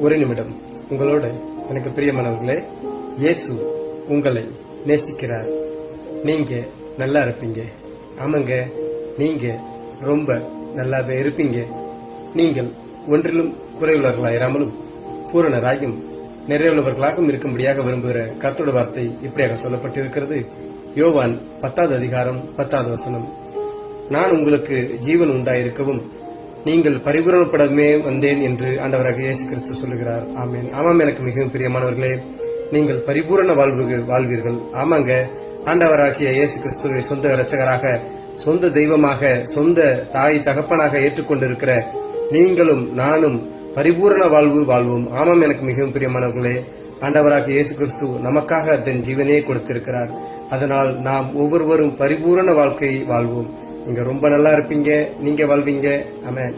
ஒரு நிமிடம் உங்களோட எனக்கு பிரியமானவர்களே, இயேசு உங்களை நேசிக்கிறார். நீங்க நல்லா இருப்பீங்க. ஆமாங்க, நீங்க ரொம்ப நல்லாவே இருப்பீங்க. நீங்கள் ஒன்றிலும் குறைவுள்ளவர்களாயிராமலும் பூரணராயும் நிறைவுள்ளவர்களாகவும் இருக்கும்படியாக விரும்புகிற கர்த்தருடைய வார்த்தை இப்படியாக சொல்லப்பட்டிருக்கிறது. யோவான் 10வது அதிகாரம் 10வது வசனம். நான் உங்களுக்கு ஜீவன் உண்டாயிருக்கவும் நீங்கள் பரிபூரணப்படவே வந்தேன் என்று ஆண்டவராக இயேசு கிறிஸ்து சொல்லுகிறார். ஆமேன். ஆமாம், எனக்கு மிகவும் பிரியமானவர்களே, நீங்கள் பரிபூரண வாழ்வீர்கள். ஆமாங்க, ஆண்டவராகிய இயேசு கிறிஸ்துவை சொந்த இரட்சகராக, சொந்த தெய்வமாக, சொந்த தாய் தகப்பனாக ஏற்றுக்கொண்டிருக்கிற நீங்களும் நானும் பரிபூரண வாழ்வோம். ஆமாம், எனக்கு மிகவும் பிரியமானவர்களே, ஆண்டவராகிய இயேசு கிறிஸ்து நமக்காக தன் ஜீவனையே கொடுத்திருக்கிறார். அதனால் நாம் ஒவ்வொருவரும் பரிபூரண வாழ்க்கையை வாழ்வோம். நீங்க ரொம்ப நல்லா இருப்பீங்க. நீங்க வாழ்வீங்க. ஆமென்.